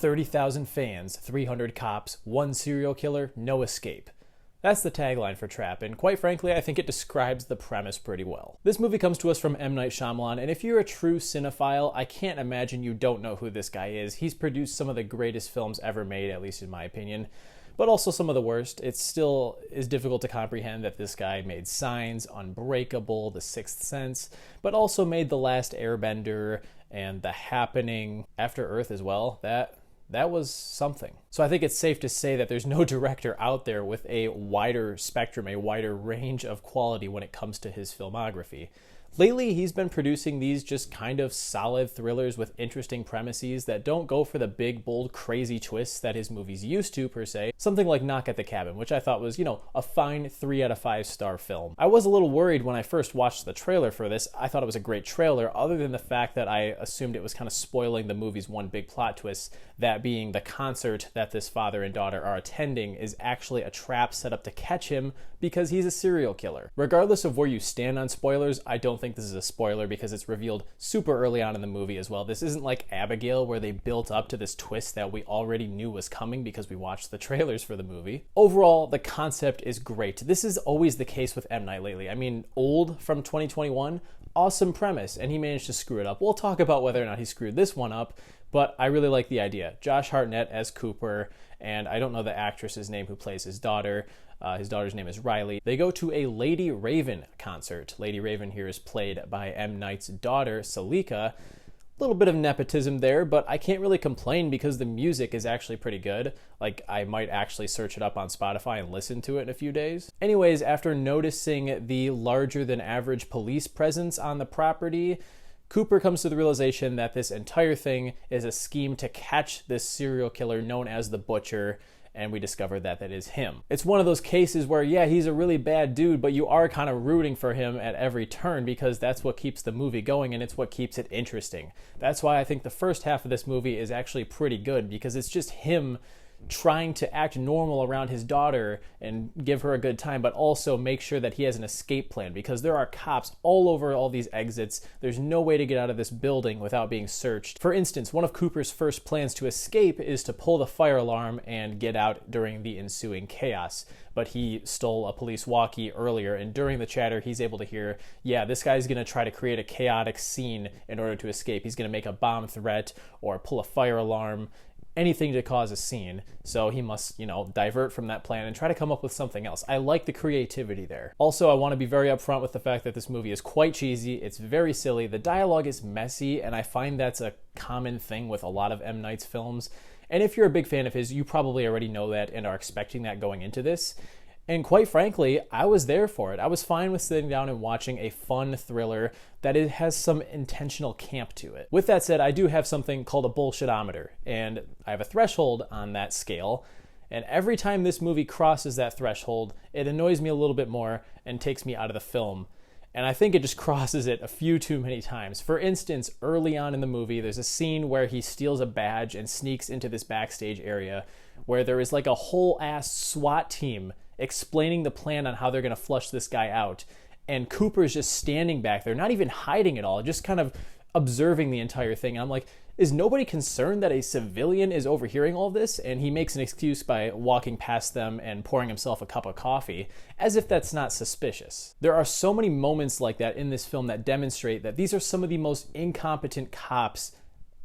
30,000 fans, 300 cops, one serial killer, no escape. That's the tagline for Trap, and quite frankly, I think it describes the premise pretty well. This movie comes to us from M. Night Shyamalan, and if you're a true cinephile, I can't imagine you don't know who this guy is. He's produced some of the greatest films ever made, at least in my opinion, but also some of the worst. It still is difficult to comprehend that this guy made Signs, Unbreakable, The Sixth Sense, but also made The Last Airbender and The Happening, After Earth as well. That was something. So I think it's safe to say that there's no director out there with a wider spectrum, a wider range of quality when it comes to his filmography. Lately, he's been producing these just kind of solid thrillers with interesting premises that don't go for the big, bold, crazy twists that his movies used to, per se. Something like Knock at the Cabin, which I thought was, a fine 3 out of 5 star film. I was a little worried when I first watched the trailer for this. I thought it was a great trailer, other than the fact that I assumed it was kind of spoiling the movie's one big plot twist, that being the concert that this father and daughter are attending is actually a trap set up to catch him because he's a serial killer. Regardless of where you stand on spoilers, I don't think this is a spoiler because it's revealed super early on in the movie as well. This isn't like Abigail where they built up to this twist that we already knew was coming because we watched the trailers for the movie. Overall, the concept is great. This is always the case with M. Night lately. I mean, Old from 2021, awesome premise, and he managed to screw it up. We'll talk about whether or not he screwed this one up, but I really like the idea. Josh Hartnett as Cooper, and I don't know the actress's name who plays his daughter. His daughter's name is Riley. They go to a Lady Raven concert. Lady Raven here is played by M. Night's daughter, Salika. A little bit of nepotism there, but I can't really complain because the music is actually pretty good. Like, I might actually search it up on Spotify and listen to it in a few days. Anyways, after noticing the larger than average police presence on the property, Cooper comes to the realization that this entire thing is a scheme to catch this serial killer known as the Butcher, and we discover that that is him. It's one of those cases where, yeah, he's a really bad dude, but you are kind of rooting for him at every turn because that's what keeps the movie going and it's what keeps it interesting. That's why I think the first half of this movie is actually pretty good because it's just him trying to act normal around his daughter and give her a good time, but also make sure that he has an escape plan because there are cops all over all these exits. There's no way to get out of this building without being searched. For instance, one of Cooper's first plans to escape is to pull the fire alarm and get out during the ensuing chaos. But he stole a police walkie earlier, and during the chatter, he's able to hear, yeah, this guy's going to try to create a chaotic scene in order to escape. He's going to make a bomb threat or pull a fire alarm, anything to cause a scene. So he must, divert from that plan and try to come up with something else. I like the creativity there. Also, I want to be very upfront with the fact that this movie is quite cheesy. It's very silly. The dialogue is messy, and I find that's a common thing with a lot of M. Night's films. And if you're a big fan of his, you probably already know that and are expecting that going into this. And quite frankly, I was there for it. I was fine with sitting down and watching a fun thriller that it has some intentional camp to it. With that said, I do have something called a bullshitometer, and I have a threshold on that scale. And every time this movie crosses that threshold, it annoys me a little bit more and takes me out of the film. And I think it just crosses it a few too many times. For instance, early on in the movie, there's a scene where he steals a badge and sneaks into this backstage area where there is like a whole ass SWAT team explaining the plan on how they're going to flush this guy out. And Cooper's just standing back there, not even hiding at all, just kind of observing the entire thing. And I'm like, is nobody concerned that a civilian is overhearing all of this? And he makes an excuse by walking past them and pouring himself a cup of coffee, as if that's not suspicious. There are so many moments like that in this film that demonstrate that these are some of the most incompetent cops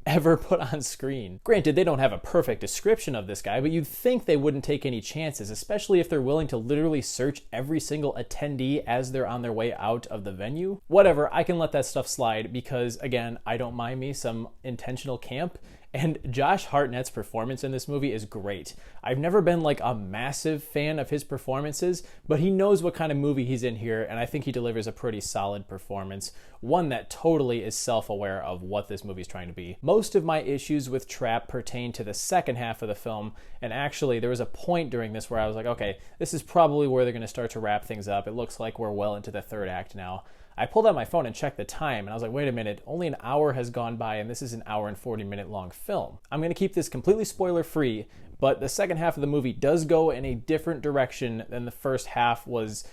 ever put on screen. Granted, they don't have a perfect description of this guy, but you'd think they wouldn't take any chances, especially if they're willing to literally search every single attendee as they're on their way out of the venue. Whatever, I can let that stuff slide because, again, I don't mind me some intentional camp. And Josh Hartnett's performance in this movie is great. I've never been like a massive fan of his performances, but he knows what kind of movie he's in here, and I think he delivers a pretty solid performance, one that totally is self-aware of what this movie's trying to be. Most of my issues with Trap pertain to the second half of the film, and actually there was a point during this where I was like, okay, this is probably where they're going to start to wrap things up. It looks like we're well into the third act now. I pulled out my phone and checked the time, and I was like, wait a minute, only an hour has gone by, and this is an hour and 40-minute long film. I'm going to keep this completely spoiler-free, but the second half of the movie does go in a different direction than the first half was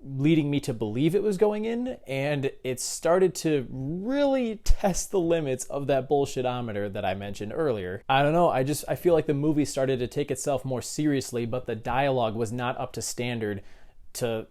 leading me to believe it was going in, and it started to really test the limits of that bullshitometer that I mentioned earlier. I don't know, I feel like the movie started to take itself more seriously, but the dialogue was not up to standard to,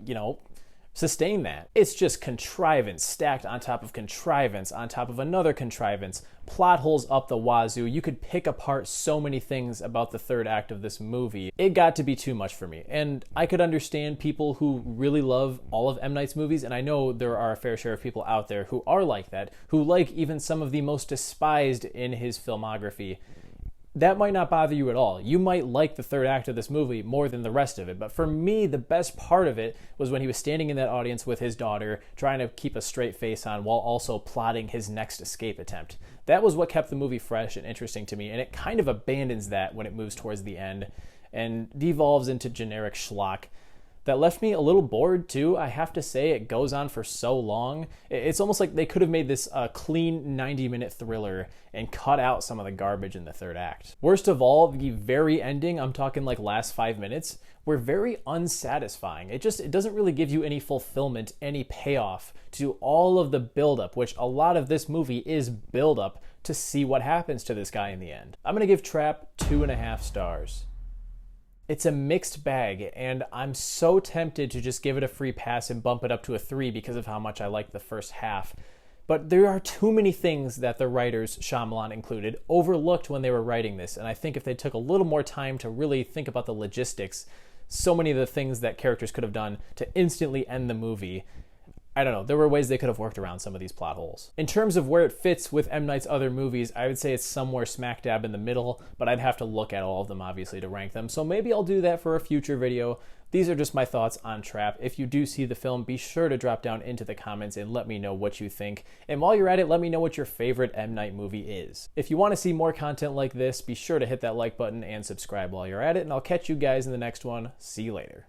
sustain that. It's just contrivance stacked on top of contrivance on top of another contrivance, plot holes up the wazoo. You could pick apart so many things about the third act of this movie. It got to be too much for me, and I could understand people who really love all of M. Night's movies, and I know there are a fair share of people out there who are like that, who like even some of the most despised in his filmography. That might not bother you at all. You might like the third act of this movie more than the rest of it. But for me, the best part of it was when he was standing in that audience with his daughter, trying to keep a straight face on while also plotting his next escape attempt. That was what kept the movie fresh and interesting to me, and it kind of abandons that when it moves towards the end and devolves into generic schlock. That left me a little bored too. I have to say, it goes on for so long. It's almost like they could have made this a clean 90-minute thriller and cut out some of the garbage in the third act. Worst of all, the very ending, I'm talking like last 5 minutes, were very unsatisfying. It doesn't really give you any fulfillment, any payoff to all of the buildup, which a lot of this movie is buildup to see what happens to this guy in the end. I'm gonna give Trap 2.5 stars. It's a mixed bag, and I'm so tempted to just give it a free pass and bump it up to a 3 because of how much I liked the first half. But there are too many things that the writers, Shyamalan included, overlooked when they were writing this, and I think if they took a little more time to really think about the logistics, so many of the things that characters could have done to instantly end the movie, I don't know, there were ways they could have worked around some of these plot holes. In terms of where it fits with M. Night's other movies, I would say it's somewhere smack dab in the middle, but I'd have to look at all of them, obviously, to rank them. So maybe I'll do that for a future video. These are just my thoughts on Trap. If you do see the film, be sure to drop down into the comments and let me know what you think. And while you're at it, let me know what your favorite M. Night movie is. If you want to see more content like this, be sure to hit that like button and subscribe while you're at it, and I'll catch you guys in the next one. See you later.